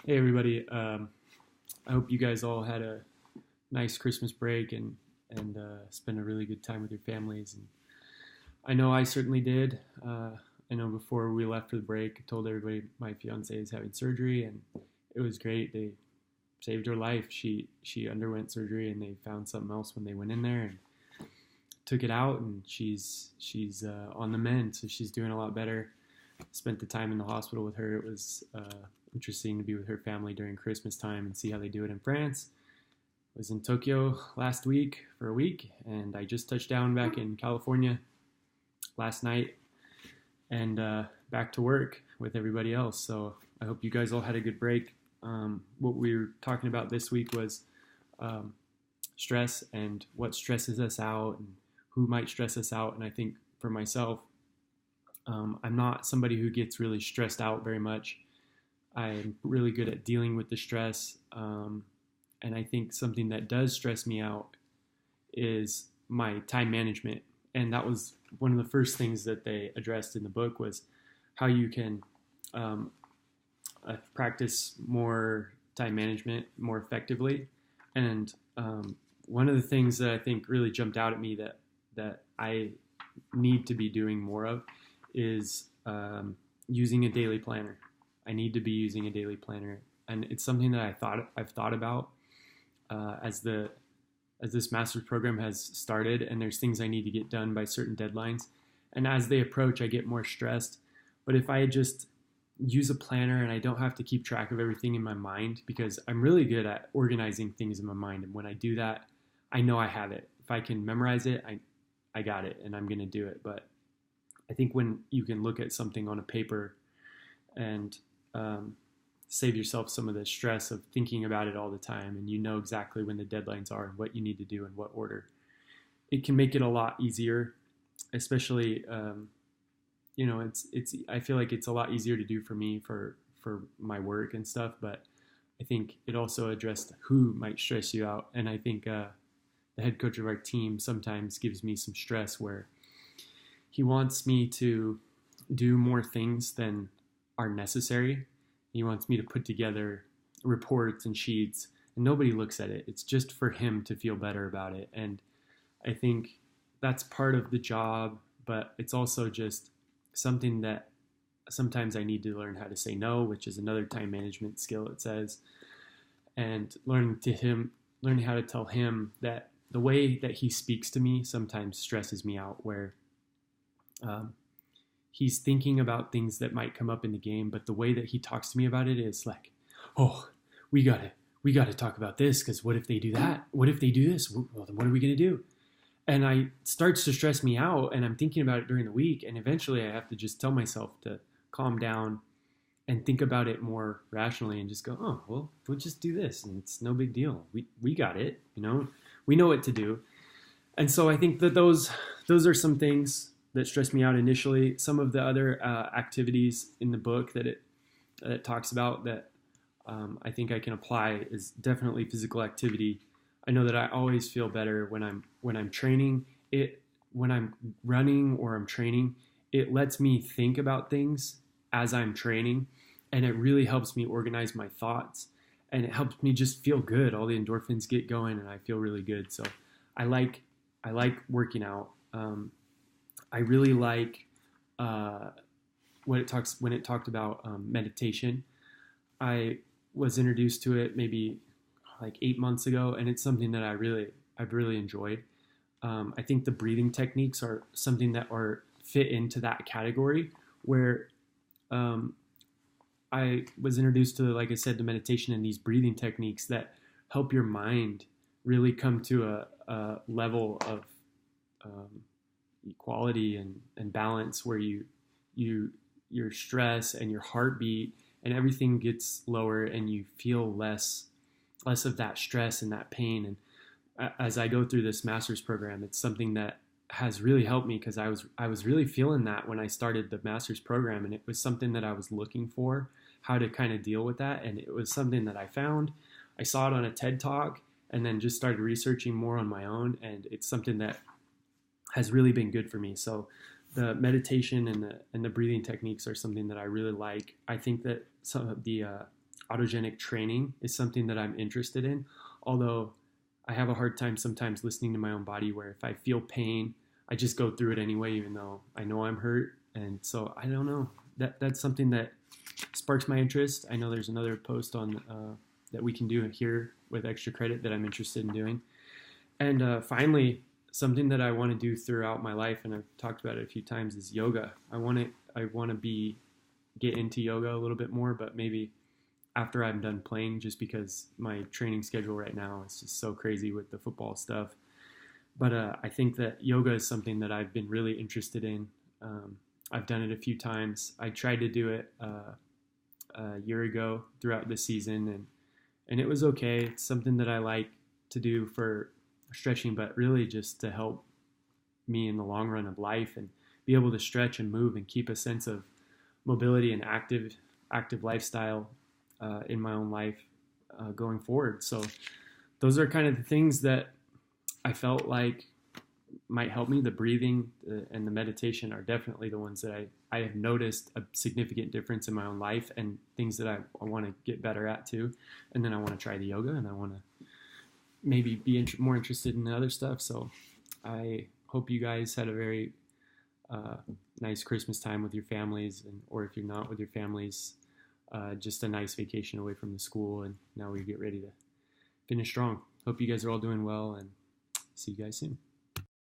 Hey everybody. I hope you guys all had a nice Christmas break and spent a really good time with your families. And I know I certainly did. I know before we left for the break, I told everybody my fiance is having surgery, and it was great. They saved her life. She underwent surgery, and they found something else when they went in there and took it out, and she's on the mend, so she's doing a lot better. Spent the time in the hospital with her. It was interesting to be with her family during Christmas time and see how they do it in France. I was in Tokyo last week for a week, and I just touched down back in California last night, and back to work with everybody else. So I hope you guys all had a good break. What we were talking about this week was um, stress and what stresses us out and who might stress us out. And I think for myself, I'm not somebody who gets really stressed out very much. I'm really good at dealing with the stress. And I think something that does stress me out is my time management. And that was one of the first things that they addressed in the book was how you can um, practice more time management more effectively. And one of the things that I think really jumped out at me that I need to be doing more of is using a daily planner. I need to be using a daily planner, and it's something that I've thought about as this master's program has started, and there's things I need to get done by certain deadlines. And as they approach, I get more stressed. But if I just use a planner and I don't have to keep track of everything in my mind, because I'm really good at organizing things in my mind, and when I do that, I know I have it. If I can memorize it, I got it, and I'm going to do it. But I think when you can look at something on a paper and um, save yourself some of the stress of thinking about it all the time, and you know exactly when the deadlines are and what you need to do in what order, it can make it a lot easier. Especially, it's. I feel like it's a lot easier to do for me for my work and stuff. But I think it also addressed who might stress you out, and I think the head coach of our team sometimes gives me some stress where he wants me to do more things than are necessary. He wants me to put together reports and sheets, and nobody looks at it. It's just for him to feel better about it. And I think that's part of the job, but it's also just something that sometimes I need to learn how to say no, which is another time management skill, it says, and learning how to tell him that the way that he speaks to me sometimes stresses me out, where um, he's thinking about things that might come up in the game, but the way that he talks to me about it is like, oh, we gotta talk about this because what if they do that? What if they do this? Well, then what are we gonna do? And I starts to stress me out, and I'm thinking about it during the week, and eventually I have to just tell myself to calm down and think about it more rationally and just go, oh, well, we'll just do this, and it's no big deal. We got it, we know what to do. And so I think that those are some things that stress me out initially. Some of the other activities in the book that it talks about that I think I can apply is definitely physical activity. I know that I always feel better when I'm training. It When I'm running or I'm training, it lets me think about things as I'm training, and it really helps me organize my thoughts, and it helps me just feel good. All the endorphins get going, and I feel really good. So I like I like working out. I really like uh, when it talked about meditation. I was introduced to it maybe like 8 months ago, and it's something that I've really enjoyed. I think the breathing techniques are something that are fit into that category where um, I was introduced to, like I said, the meditation and these breathing techniques that help your mind really come to a level of um, equality and balance where you your stress and your heartbeat and everything gets lower, and you feel less of that stress and that pain. And as I go through this master's program, it's something that has really helped me because I was really feeling that when I started the master's program, and it was something that I was looking for, how to kind of deal with that. And it was something that I found. I saw it on a TED talk, and then just started researching more on my own, and it's something that has really been good for me. So the meditation and the breathing techniques are something that I really like. I think that some of the autogenic training is something that I'm interested in. Although I have a hard time sometimes listening to my own body, where if I feel pain, I just go through it anyway, even though I know I'm hurt. And so I don't know. That's something that sparks my interest. I know there's another post on that we can do here with extra credit that I'm interested in doing. And finally, something that I want to do throughout my life, and I've talked about it a few times, is yoga. I want to get into yoga a little bit more, but maybe after I'm done playing, just because my training schedule right now is just so crazy with the football stuff. But I think that yoga is something that I've been really interested in. I've done it a few times. I tried to do it a year ago throughout the season, and it was okay. It's something that I like to do for stretching, but really just to help me in the long run of life and be able to stretch and move and keep a sense of mobility and active lifestyle in my own life going forward. So those are kind of the things that I felt like might help me. The breathing and the meditation are definitely the ones that I have noticed a significant difference in my own life, and things that I want to get better at too. And then I want to try the yoga, and I want to maybe be more interested in the other stuff. So I hope you guys had a very nice Christmas time with your families, or if you're not with your families, just a nice vacation away from the school. And now we get ready to finish strong. Hope you guys are all doing well, and see you guys soon.